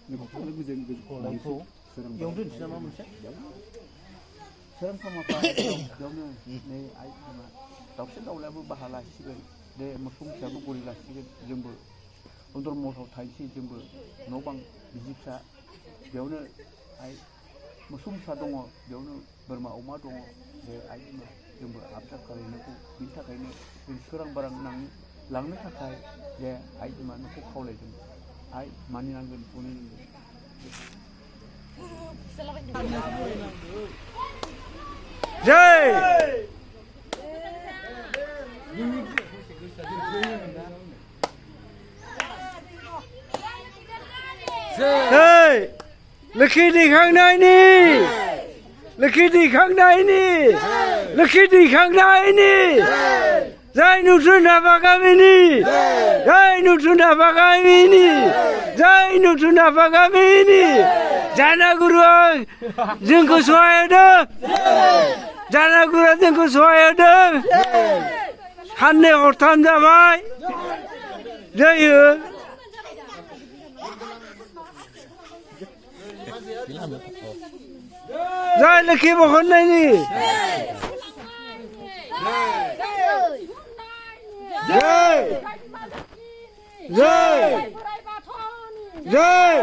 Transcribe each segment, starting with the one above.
लाइखौ बेयावनो दोनसै नामा मोनसे सोरांफा बेयावनो नै आइ बिमा दाउसिन दाउलायाबो बाहा लासिगोन दे मोसौ मोसायाबो गलि लासिगोन जोंबो उन्दर महराव थाहैसै जोंबो न' बां बिदि फिसा बेयावनो आइ मोसौ मोसा दङ बेयावनो बोरमा अमा दङ दे आइ बिमा जोंबो आबदार खालामनांगौ बिनि थाखायनो जों सोरां बारां लांनो थाखाय दे आइ बिमा नोंखौ खावलायदों आइ मानिनांगोन गनायनांगोन जय जय लोखि दैखांनायनि लोखि दैखांनायनि लोखि दैखांनायनि जय नुथुन हाबा गामिनि जय नुथुन हाबा गामिनि जय नुथुन हाबा गामिनि जानागुरुआ जोंखौ सहाय होदों जानागुरुआ जोंखौ सहाय होदों साननै हरथाम जाबाय जायो जय लोखि बहननायनि जय जय जय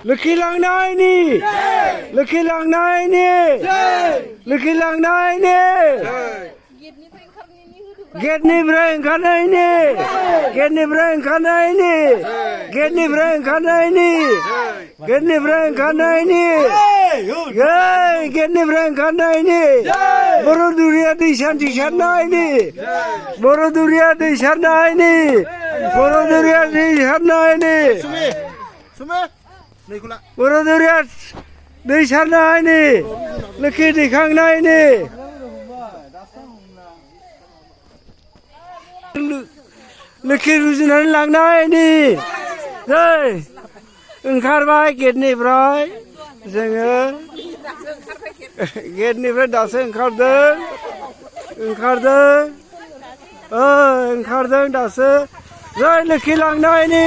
लोखि लांनायनि लोखि लांनायनि लोखि लांनायनि गेटनिफ्राय ओंखारनायनि गेटनिफ्राय ओंखारनायनि गेटनिफ्राय ओंखारनायनि गेटनिफ्राय ओंखारनायनि गेटनिफ्राय ओंखारनायनि बर' दुरिया दै सान्थि सारनायनि बर' दुरिया दै सारनायनि बर' दुरिया दै सारनायनि बर' दुरिया दै सारनायनि लोखि दैखांनायनि लोखि रुजुनानै लांनायनि जै ओंखारबाय गेटनिफ्राय जोङो गेटनिफ्राय दासो ओंखारदों ओंखारदों दासो जय लोखि लांनायनि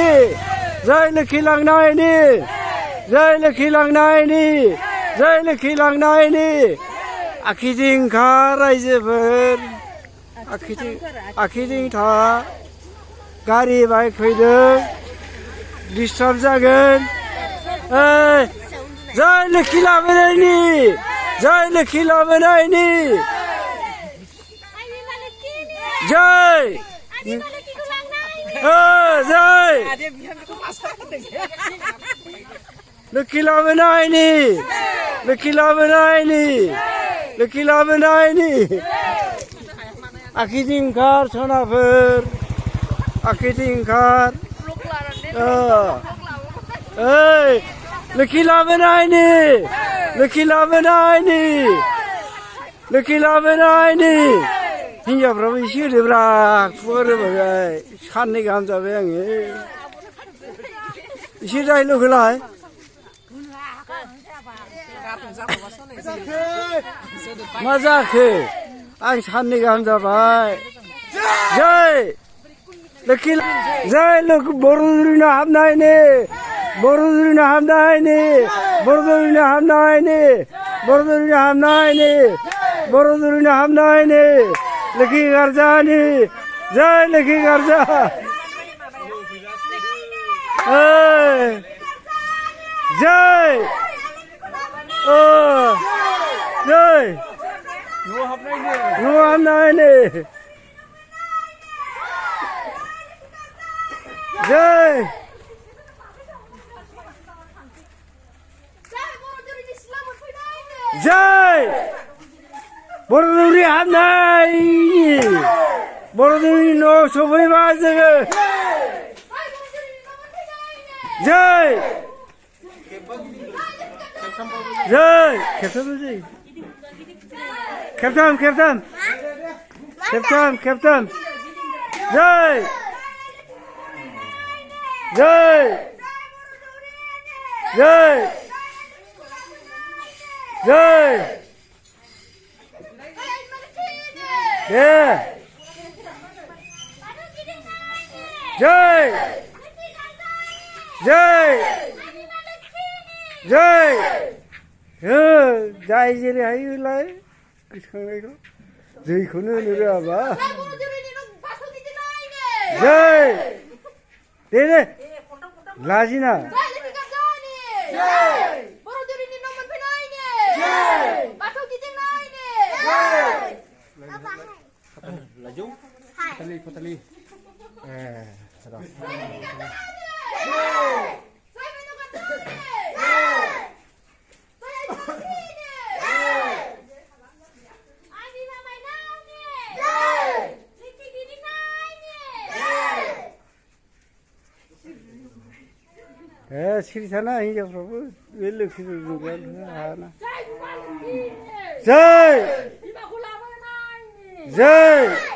जय लोखि लांनायनि जय लोखि लांनायनि जय लोखि लांनायनि आखिजों ओंखार रायजोफोर आखिजों था गारि बाइक फैदों डिस्टार्ब जागोन जय लोखि लाबोनायनि जय लोखि लाबोनायनि जय जय लोखि लाबोनायनि लोखि लाबोनायनि लोखि लाबोनायनि आखिजों ओंखार सनाफोर आखिजों ओंखार लोखि लाबोनायनि लोखि लाबोनायनि लोखि लाबोनायनि हिन्जावफ्राबो एसे होदोब्रा खुगा रोबाय साननै गाहाम जाबाय आङो एसे डाइलग होलाय मा जाखो आं साननै गाहाम जाबाय जय लोखि जय बर' दुरिनो हाबनायनि बर' दुरिनो हाबनायनि बर' दुरिनो हाबनायनि बर' दुरिनो हाबनायनि बर' दुरिनो हाबनायनि लोखि गार्जानि जय लोखि गार्जा जय जय न' हाबनायनि जय जय बर' दुरि हाबनायनि बर' दुरिनि न' सफैबाय जोङो जय जय खेबथाम जय जय जय जय जय जय जय जाय जेरै हायोलाय गोसोखांनायखौ जैखौनो होनो रोङाबा जय दे दे लाजिना Laju. Patali. Dah. सिरि थाना हिन्जावफ्राबो बे लोखिफोरजों हाना जय जय